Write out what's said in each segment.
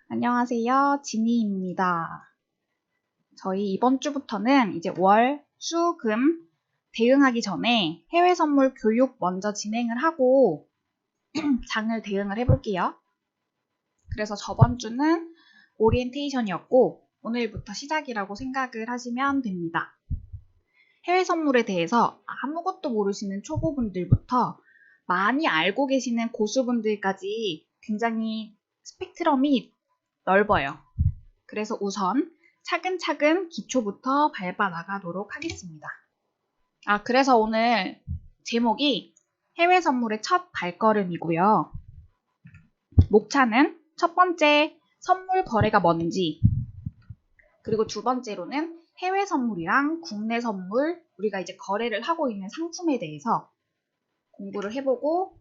안녕하세요. 지니입니다. 저희 이번 주부터는 이제 월, 수, 금 대응하기 전에 해외 선물 교육 먼저 진행을 하고 장을 대응을 해볼게요. 그래서 저번 주는 오리엔테이션이었고 오늘부터 시작이라고 생각을 하시면 됩니다. 해외 선물에 대해서 아무것도 모르시는 초보분들부터 많이 알고 계시는 고수분들까지 굉장히 스펙트럼이 넓어요. 그래서 우선 차근차근 기초부터 밟아 나가도록 하겠습니다. 그래서 오늘 제목이 해외 선물의 첫 발걸음이고요. 목차는 첫 번째 선물 거래가 뭔지, 그리고 두 번째로는 해외 선물이랑 국내 선물, 우리가 이제 거래를 하고 있는 상품에 대해서 공부를 해보고,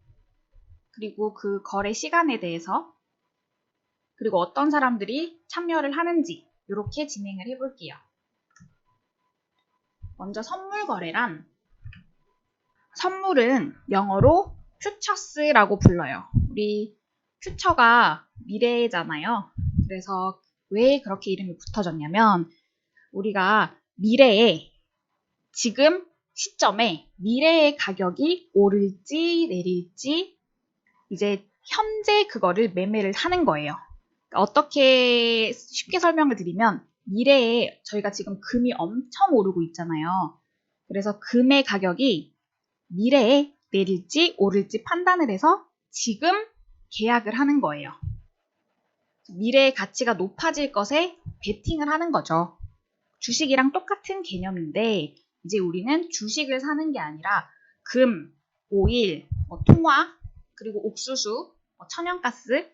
그리고 그 거래 시간에 대해서, 그리고 어떤 사람들이 참여를 하는지 이렇게 진행을 해볼게요. 먼저 선물 거래란, 선물은 영어로 퓨처스라고 불러요. 우리 퓨처가 미래잖아요. 그래서 왜 그렇게 이름이 붙어졌냐면 우리가 미래에 지금 시점에 미래의 가격이 오를지 내릴지 이제 현재 그거를 매매를 하는 거예요. 어떻게 쉽게 설명을 드리면 미래에 저희가 지금 금이 엄청 오르고 있잖아요. 그래서 금의 가격이 미래에 내릴지 오를지 판단을 해서 지금 계약을 하는 거예요. 미래의 가치가 높아질 것에 베팅을 하는 거죠. 주식이랑 똑같은 개념인데 이제 우리는 주식을 사는 게 아니라 금, 오일, 통화, 그리고 옥수수, 천연가스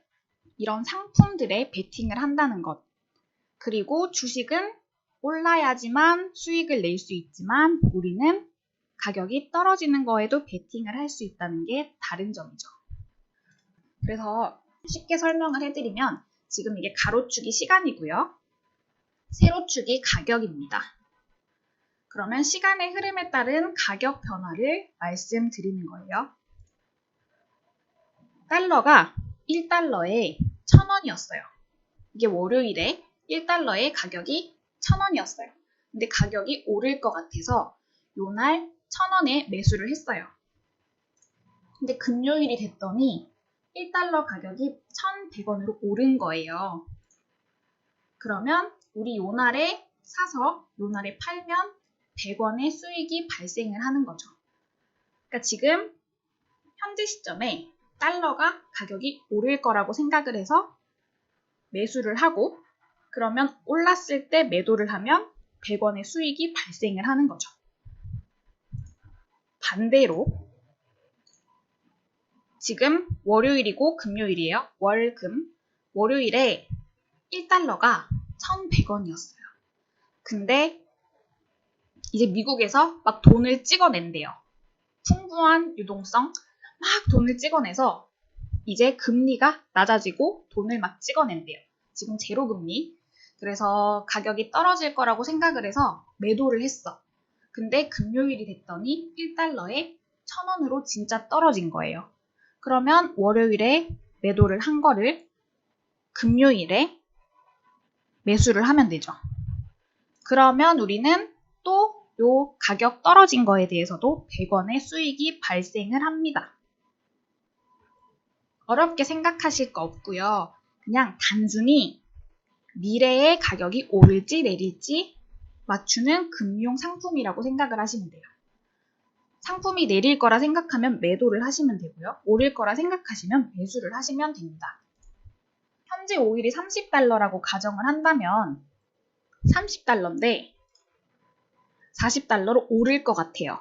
이런 상품들에 베팅을 한다는 것. 그리고 주식은 올라야지만 수익을 낼 수 있지만 우리는 가격이 떨어지는 거에도 베팅을 할 수 있다는 게 다른 점이죠. 그래서 쉽게 설명을 해드리면 지금 이게 가로축이 시간이고요. 세로축이 가격입니다. 그러면 시간의 흐름에 따른 가격 변화를 말씀드리는 거예요. 달러가 1달러에 1,000원이었어요. 이게 월요일에 1달러의 가격이 1,000원이었어요. 근데 가격이 오를 것 같아서 요날 1,000원에 매수를 했어요. 근데 금요일이 됐더니 1달러 가격이 1,100원으로 오른 거예요. 그러면 우리 요날에 사서 요날에 팔면 100원의 수익이 발생을 하는 거죠. 그러니까 지금 현재 시점에 달러가 가격이 오를 거라고 생각을 해서 매수를 하고 그러면 올랐을 때 매도를 하면 100원의 수익이 발생을 하는 거죠. 반대로 지금 월요일이고 금요일이에요. 월, 금. 월요일에 1달러가 1,100원이었어요. 근데 이제 미국에서 막 돈을 찍어낸대요. 풍부한 유동성, 막 돈을 찍어내서 이제 금리가 낮아지고 돈을 막 찍어낸대요. 지금 제로 금리. 그래서 가격이 떨어질 거라고 생각을 해서 매도를 했어. 근데 금요일이 됐더니 1달러에 1,000원으로 진짜 떨어진 거예요. 그러면 월요일에 매도를 한 거를 금요일에 매수를 하면 되죠. 그러면 우리는 또 요 가격 떨어진 거에 대해서도 100원의 수익이 발생을 합니다. 어렵게 생각하실 거 없고요. 그냥 단순히 미래의 가격이 오를지 내릴지 맞추는 금융 상품이라고 생각을 하시면 돼요. 상품이 내릴 거라 생각하면 매도를 하시면 되고요. 오를 거라 생각하시면 매수를 하시면 됩니다. 현재 오일이 30달러라고 가정을 한다면 30달러인데 40달러로 오를 것 같아요.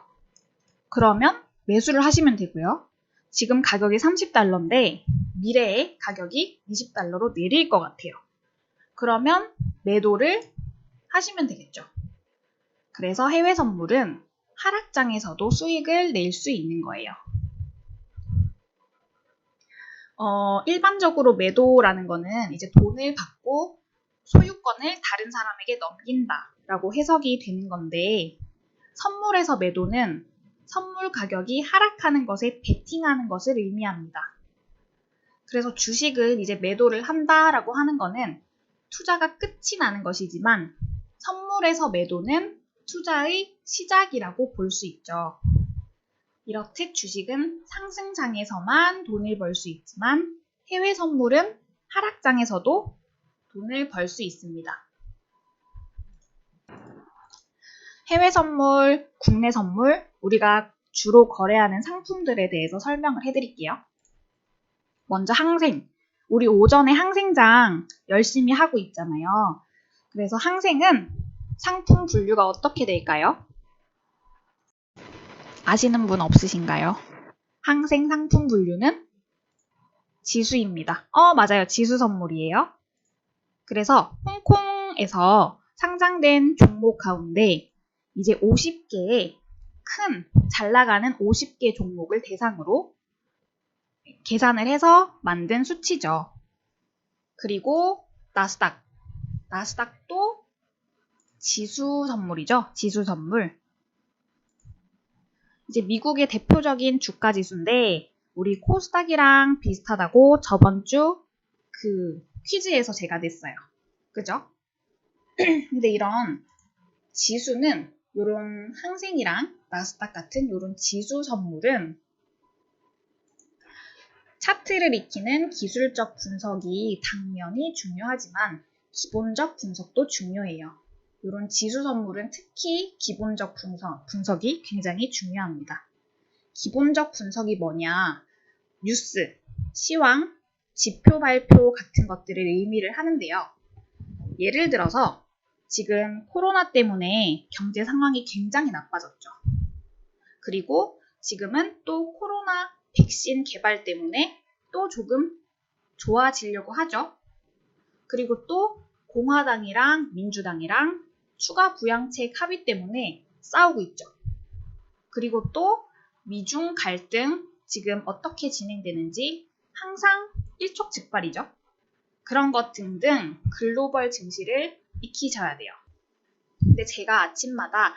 그러면 매수를 하시면 되고요. 지금 가격이 30달러인데 미래의 가격이 20달러로 내릴 것 같아요. 그러면 매도를 하시면 되겠죠. 그래서 해외 선물은 하락장에서도 수익을 낼 수 있는 거예요. 일반적으로 매도라는 거는 이제 돈을 받고 소유권을 다른 사람에게 넘긴다라고 해석이 되는 건데 선물에서 매도는 선물 가격이 하락하는 것에 베팅하는 것을 의미합니다. 그래서 주식을 이제 매도를 한다라고 하는 거는 투자가 끝이 나는 것이지만 선물에서 매도는 투자의 시작이라고 볼 수 있죠. 이렇듯 주식은 상승장에서만 돈을 벌 수 있지만 해외 선물은 하락장에서도 돈을 벌 수 있습니다. 해외 선물, 국내 선물, 우리가 주로 거래하는 상품들에 대해서 설명을 해드릴게요. 먼저 항생. 우리 오전에 항생장 열심히 하고 있잖아요. 그래서 항생은 상품 분류가 어떻게 될까요? 아시는 분 없으신가요? 항생 상품 분류는 지수입니다. 맞아요. 지수 선물이에요. 그래서 홍콩에서 상장된 종목 가운데 이제 50개의 큰 잘 나가는 50개 종목을 대상으로 계산을 해서 만든 수치죠. 그리고 나스닥도 지수 선물이죠. 지수 선물. 이제 미국의 대표적인 주가 지수인데 우리 코스닥이랑 비슷하다고 저번 주 그 퀴즈에서 제가 냈어요. 그죠? 근데 이런 지수는 이런 항생이랑 나스닥 같은 이런 지수 선물은 차트를 익히는 기술적 분석이 당연히 중요하지만 기본적 분석도 중요해요. 이런 지수 선물은 특히 기본적 분석이 굉장히 중요합니다. 기본적 분석이 뭐냐? 뉴스, 시황, 지표 발표 같은 것들을 의미를 하는데요. 예를 들어서 지금 코로나 때문에 경제 상황이 굉장히 나빠졌죠. 그리고 지금은 또 코로나 백신 개발 때문에 또 조금 좋아지려고 하죠. 그리고 또 공화당이랑 민주당이랑 추가 부양책 합의 때문에 싸우고 있죠. 그리고 또 미중 갈등 지금 어떻게 진행되는지 항상 일촉즉발이죠. 그런 것 등등 글로벌 증시를 익히셔야 돼요. 근데 제가 아침마다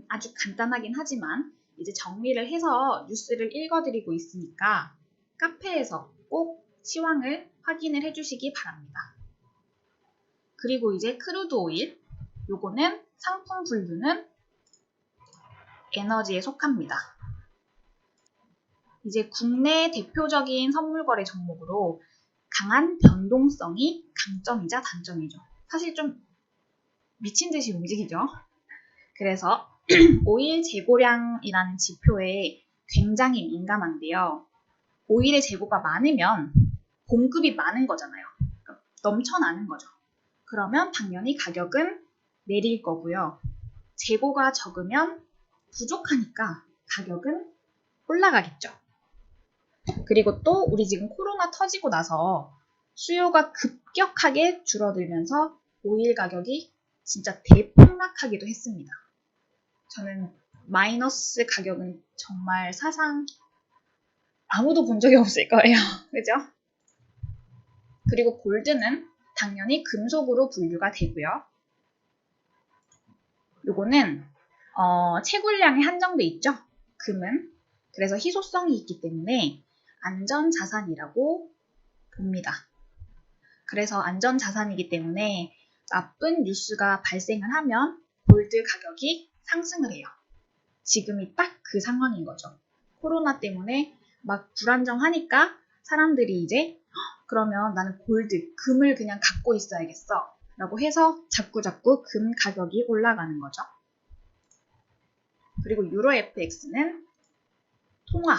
아주 간단하긴 하지만 이제 정리를 해서 뉴스를 읽어드리고 있으니까 카페에서 꼭 시황을 확인을 해주시기 바랍니다. 그리고 이제 크루드 오일, 요거는 상품 분류는 에너지에 속합니다. 이제 국내 대표적인 선물거래 종목으로 강한 변동성이 강점이자 단점이죠. 사실 좀 미친 듯이 움직이죠. 그래서 오일 재고량이라는 지표에 굉장히 민감한데요. 오일의 재고가 많으면 공급이 많은 거잖아요. 그러니까 넘쳐나는 거죠. 그러면 당연히 가격은 내릴 거고요. 재고가 적으면 부족하니까 가격은 올라가겠죠. 그리고 또 우리 지금 코로나 터지고 나서 수요가 급격하게 줄어들면서 오일 가격이 진짜 대폭락하기도 했습니다. 저는 마이너스 가격은 정말 사상 아무도 본 적이 없을 거예요. 그죠? 그리고 골드는 당연히 금속으로 분류가 되고요. 요거는 채굴량이 한정돼 있죠. 금은. 그래서 희소성이 있기 때문에 안전자산이라고 봅니다. 그래서 안전자산이기 때문에 나쁜 뉴스가 발생을 하면 골드 가격이 상승을 해요. 지금이 딱 그 상황인 거죠. 코로나 때문에 막 불안정하니까 사람들이 이제 그러면 나는 금을 그냥 갖고 있어야겠어 라고 해서 자꾸 금 가격이 올라가는 거죠. 그리고 유로 FX는 통화,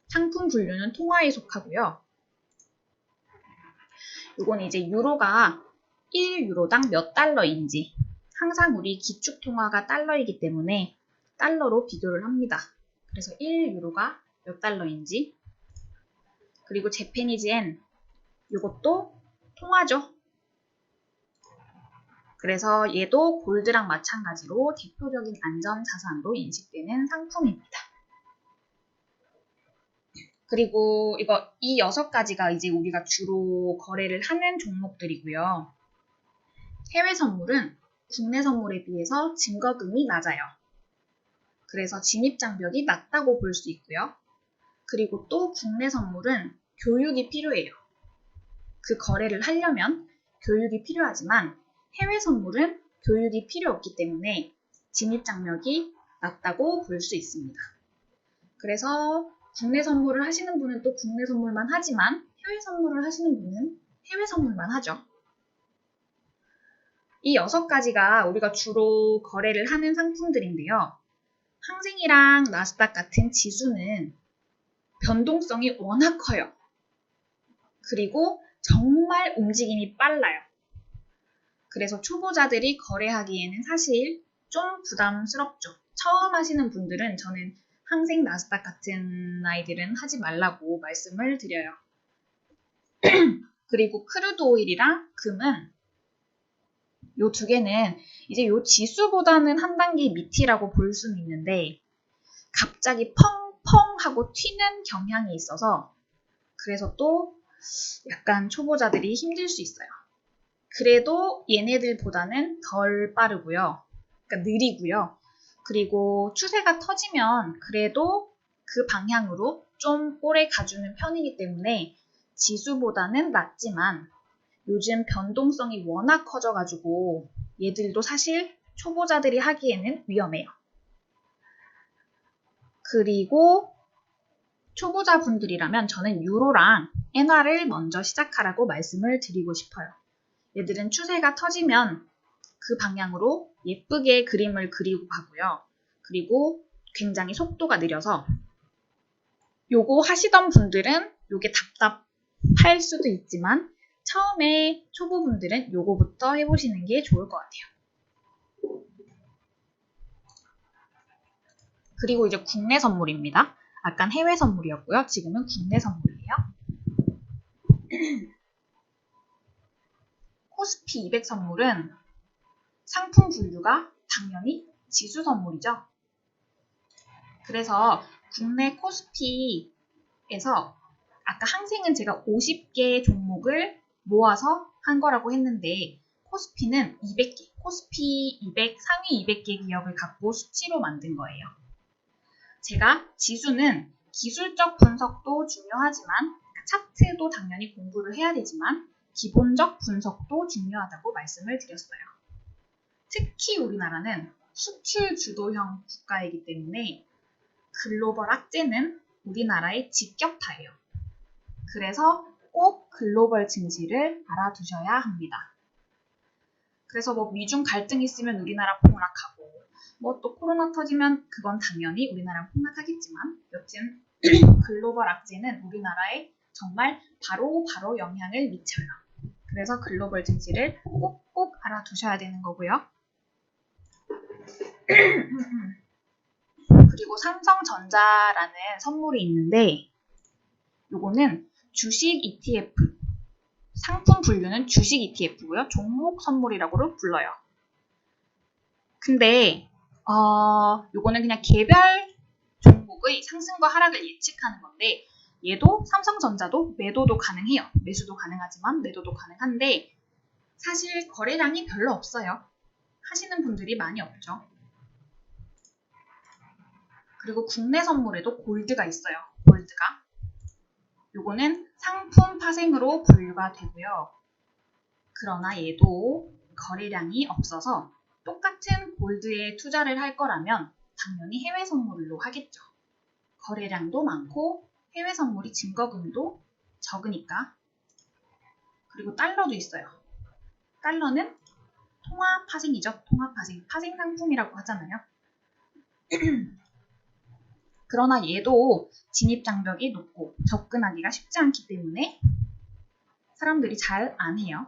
상품 분류는 통화에 속하고요. 이건 이제 유로가 1유로당 몇 달러인지 항상 우리 기축통화가 달러이기 때문에 달러로 비교를 합니다. 그래서 1유로가 몇 달러인지 그리고 재패니즈엔 이것도 통화죠. 그래서 얘도 골드랑 마찬가지로 대표적인 안전자산으로 인식되는 상품입니다. 그리고 이 6가지가 이제 우리가 주로 거래를 하는 종목들이고요. 해외 선물은 국내 선물에 비해서 증거금이 낮아요. 그래서 진입장벽이 낮다고 볼 수 있고요. 그리고 또 국내 선물은 교육이 필요해요. 그 거래를 하려면 교육이 필요하지만 해외 선물은 교육이 필요 없기 때문에 진입장벽이 낮다고 볼 수 있습니다. 그래서 국내 선물을 하시는 분은 또 국내 선물만 하지만 해외 선물을 하시는 분은 해외 선물만 하죠. 이 6가지가 우리가 주로 거래를 하는 상품들인데요. 항생이랑 나스닥 같은 지수는 변동성이 워낙 커요. 그리고 정말 움직임이 빨라요. 그래서 초보자들이 거래하기에는 사실 좀 부담스럽죠. 처음 하시는 분들은 저는 항생, 나스닥 같은 아이들은 하지 말라고 말씀을 드려요. 그리고 크루드 오일이랑 금은 요 2개는 이제 요 지수보다는 한 단계 밑이라고 볼 수는 있는데 갑자기 펑펑 하고 튀는 경향이 있어서 그래서 또 약간 초보자들이 힘들 수 있어요. 그래도 얘네들보다는 덜 빠르고요. 그러니까 느리고요. 그리고 추세가 터지면 그래도 그 방향으로 좀 오래 가주는 편이기 때문에 지수보다는 낮지만 요즘 변동성이 워낙 커져가지고 얘들도 사실 초보자들이 하기에는 위험해요. 그리고 초보자분들이라면 저는 유로랑 엔화를 먼저 시작하라고 말씀을 드리고 싶어요. 얘들은 추세가 터지면 그 방향으로 예쁘게 그림을 그리고 가고요. 그리고 굉장히 속도가 느려서 요거 하시던 분들은 요게 답답할 수도 있지만 처음에 초보분들은 요거부터 해보시는 게 좋을 것 같아요. 그리고 이제 국내 선물입니다. 아깐 해외 선물이었고요. 지금은 국내 선물이에요. 코스피 200 선물은 상품 분류가 당연히 지수 선물이죠. 그래서 국내 코스피에서 아까 항생은 제가 50개 종목을 모아서 한 거라고 했는데 코스피는 200개, 코스피 200, 상위 200개 기업을 갖고 수치로 만든 거예요. 제가 지수는 기술적 분석도 중요하지만 차트도 당연히 공부를 해야 되지만 기본적 분석도 중요하다고 말씀을 드렸어요. 특히 우리나라는 수출 주도형 국가이기 때문에 글로벌 악재는 우리나라의 직격타예요. 그래서 꼭 글로벌 증시를 알아두셔야 합니다. 그래서 뭐 미중 갈등 있으면 우리나라 폭락하고 뭐 또 코로나 터지면 그건 당연히 우리나라 폭락하겠지만 여튼 글로벌 악재는 우리나라에 정말 바로 영향을 미쳐요. 그래서 글로벌 증시를 꼭꼭 알아두셔야 되는 거고요. 그리고 삼성전자라는 선물이 있는데 요거는 주식 ETF, 상품 분류는 주식 ETF고요. 종목 선물이라고 불러요. 근데 요거는 그냥 개별 종목의 상승과 하락을 예측하는 건데 얘도 삼성전자도 매도도 가능해요. 매수도 가능하지만 매도도 가능한데 사실 거래량이 별로 없어요. 하시는 분들이 많이 없죠. 그리고 국내 선물에도 골드가 있어요. 골드가. 요거는 상품 파생으로 분류가 되고요. 그러나 얘도 거래량이 없어서 똑같은 골드에 투자를 할 거라면 당연히 해외 선물로 하겠죠. 거래량도 많고 해외 선물이 증거금도 적으니까. 그리고 달러도 있어요. 달러는 통화 파생이죠. 통화 파생. 파생 상품이라고 하잖아요. 그러나 얘도 진입 장벽이 높고 접근하기가 쉽지 않기 때문에 사람들이 잘 안 해요.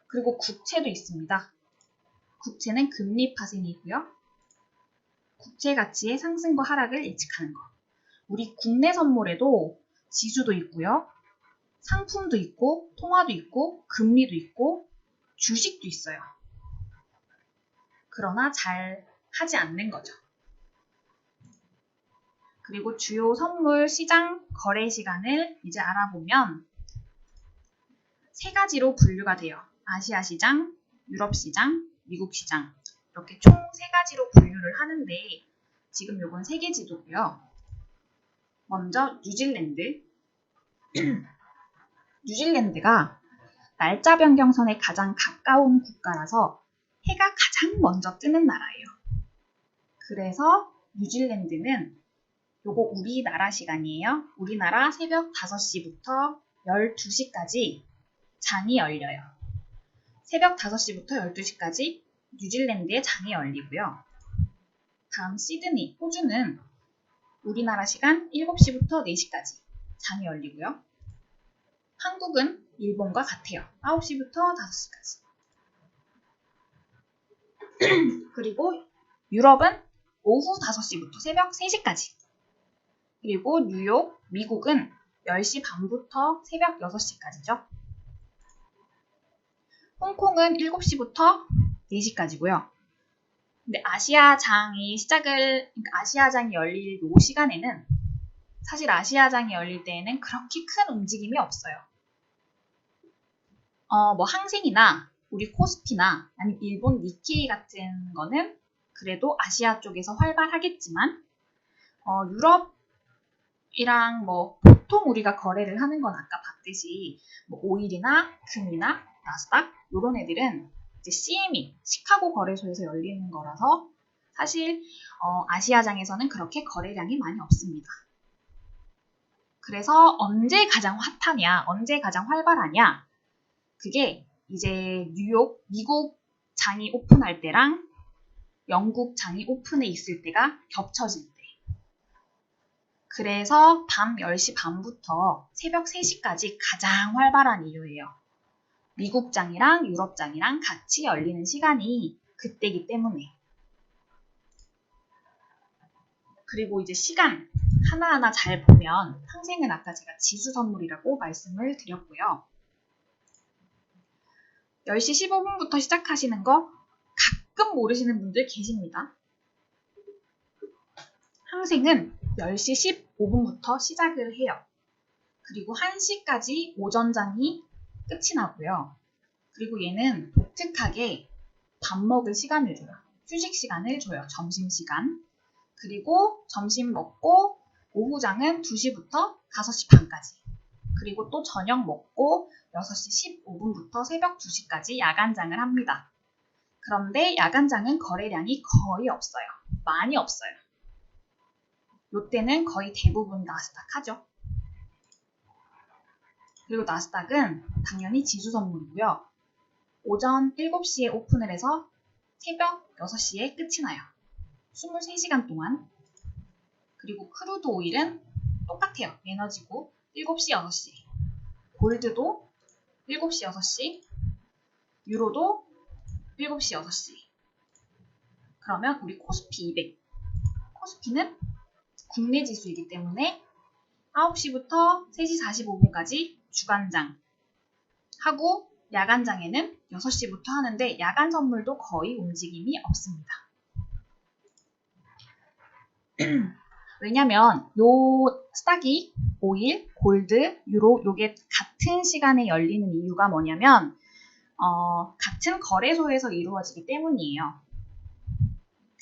그리고 국채도 있습니다. 국채는 금리 파생이고요. 국채 가치의 상승과 하락을 예측하는 것. 우리 국내 선물에도 지수도 있고요. 상품도 있고 통화도 있고 금리도 있고 주식도 있어요. 그러나 잘 하지 않는 거죠. 그리고 주요 선물 시장 거래 시간을 이제 알아보면 3가지로 분류가 돼요. 아시아 시장, 유럽 시장, 미국 시장 이렇게 총 3가지로 분류를 하는데 지금 요건 세계 지도고요. 먼저 뉴질랜드. 뉴질랜드가 날짜 변경선에 가장 가까운 국가라서 해가 가장 먼저 뜨는 나라예요. 그래서 뉴질랜드는 요거 우리나라 시간이에요. 우리나라 새벽 5시부터 12시까지 장이 열려요. 새벽 5시부터 12시까지 뉴질랜드에 장이 열리고요. 다음 시드니, 호주는 우리나라 시간 7시부터 4시까지 장이 열리고요. 한국은 일본과 같아요. 9시부터 5시까지. 그리고 유럽은 오후 5시부터 새벽 3시까지. 그리고 뉴욕, 미국은 10시 반부터 새벽 6시까지죠. 홍콩은 7시부터 4시까지고요. 근데 아시아장이 열릴 요 시간에는 사실 아시아장이 열릴 때에는 그렇게 큰 움직임이 없어요. 뭐 항생이나 우리 코스피나 아니면 일본 니케이 같은 거는 그래도 아시아 쪽에서 활발하겠지만 유럽이랑 뭐 보통 우리가 거래를 하는 건 아까 봤듯이 뭐 오일이나 금이나 나스닥 이런 애들은 이제 CME, 시카고 거래소에서 열리는 거라서 사실 아시아장에서는 그렇게 거래량이 많이 없습니다. 그래서 언제 가장 핫하냐, 언제 가장 활발하냐, 그게 이제 뉴욕, 미국 장이 오픈할 때랑 영국 장이 오픈해 있을 때가 겹쳐질 때. 그래서 밤 10시 반부터 새벽 3시까지 가장 활발한 이유예요. 미국 장이랑 유럽 장이랑 같이 열리는 시간이 그때이기 때문에. 그리고 이제 시간 하나하나 잘 보면 항생은 아까 제가 지수 선물이라고 말씀을 드렸고요. 10시 15분부터 시작하시는 거 가끔 모르시는 분들 계십니다. 항생은 10시 15분부터 시작을 해요. 그리고 1시까지 오전장이 끝이 나고요. 그리고 얘는 독특하게 밥 먹을 시간을 줘요. 휴식 시간을 줘요. 점심시간. 그리고 점심 먹고 오후장은 2시부터 5시 반까지. 그리고 또 저녁 먹고 6시 15분부터 새벽 2시까지 야간장을 합니다. 그런데 야간장은 거래량이 거의 없어요. 많이 없어요. 요때는 거의 대부분 나스닥 하죠. 그리고 나스닥은 당연히 지수 선물이고요. 오전 7시에 오픈을 해서 새벽 6시에 끝이 나요. 23시간 동안. 그리고 크루드 오일은 똑같아요. 에너지고 7시, 6시. 골드도 7시, 6시. 유로도 7시, 6시. 그러면 우리 코스피 200. 코스피는 국내 지수이기 때문에 9시부터 3시 45분까지 주간장 하고 야간장에는 6시부터 하는데 야간 선물도 거의 움직임이 없습니다. 왜냐면 요 스탁이 오일, 골드, 유로 요게 같은 시간에 열리는 이유가 뭐냐면 같은 거래소에서 이루어지기 때문이에요.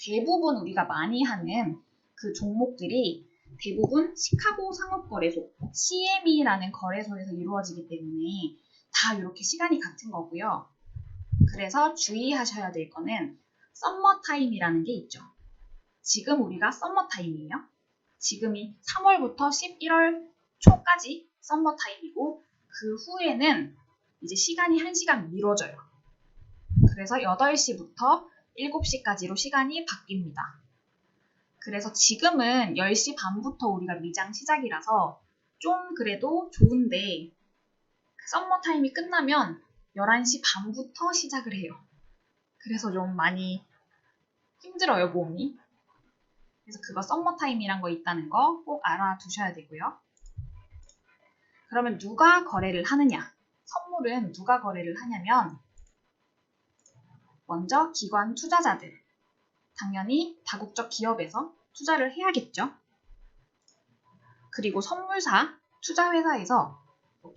대부분 우리가 많이 하는 그 종목들이 대부분 시카고 상업거래소, CME라는 거래소에서 이루어지기 때문에 다 이렇게 시간이 같은 거고요. 그래서 주의하셔야 될 거는 썸머타임이라는 게 있죠. 지금 우리가 썸머타임이에요. 지금이 3월부터 11월 초까지 썸머타임이고 그 후에는 이제 시간이 1시간 미뤄져요. 그래서 8시부터 7시까지로 시간이 바뀝니다. 그래서 지금은 10시 반부터 우리가 미장 시작이라서 좀 그래도 좋은데 썸머타임이 끝나면 11시 반부터 시작을 해요. 그래서 좀 많이 힘들어요, 몸이. 그래서 그거 썸머타임이란 거 있다는 거 꼭 알아두셔야 되고요. 그러면 누가 거래를 하느냐? 선물은 누가 거래를 하냐면 먼저 기관 투자자들. 당연히 다국적 기업에서 투자를 해야겠죠. 그리고 선물사, 투자회사에서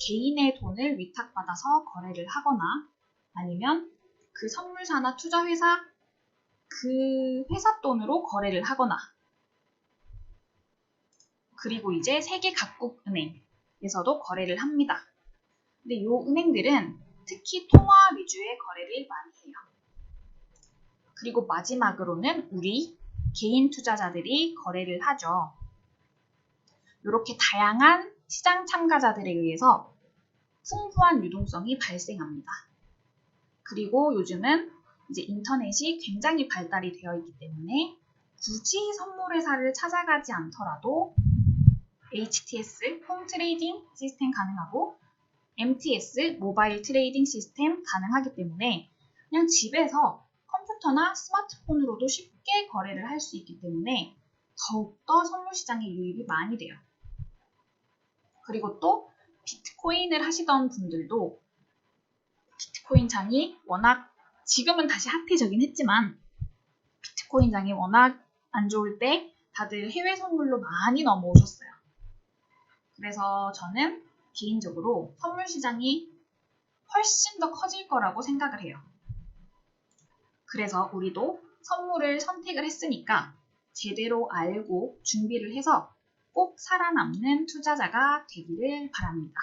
개인의 돈을 위탁받아서 거래를 하거나 아니면 그 선물사나 투자회사 그 회사 돈으로 거래를 하거나 그리고 이제 세계 각국 은행에서도 거래를 합니다. 근데 이 은행들은 특히 통화 위주의 거래를 많이 해요. 그리고 마지막으로는 우리 개인 투자자들이 거래를 하죠. 이렇게 다양한 시장 참가자들에 의해서 풍부한 유동성이 발생합니다. 그리고 요즘은 이제 인터넷이 굉장히 발달이 되어 있기 때문에 굳이 선물회사를 찾아가지 않더라도 HTS, 홈 트레이딩 시스템 가능하고 MTS, 모바일 트레이딩 시스템 가능하기 때문에 그냥 집에서 컴퓨터나 스마트폰으로도 쉽게 거래를 할 수 있기 때문에 더욱더 선물 시장에 유입이 많이 돼요. 그리고 또 비트코인을 하시던 분들도 비트코인 장이 워낙 지금은 다시 핫해지긴 했지만 비트코인 장이 워낙 안 좋을 때 다들 해외 선물로 많이 넘어오셨어요. 그래서 저는 개인적으로 선물 시장이 훨씬 더 커질 거라고 생각을 해요. 그래서 우리도 선물을 선택을 했으니까 제대로 알고 준비를 해서 꼭 살아남는 투자자가 되기를 바랍니다.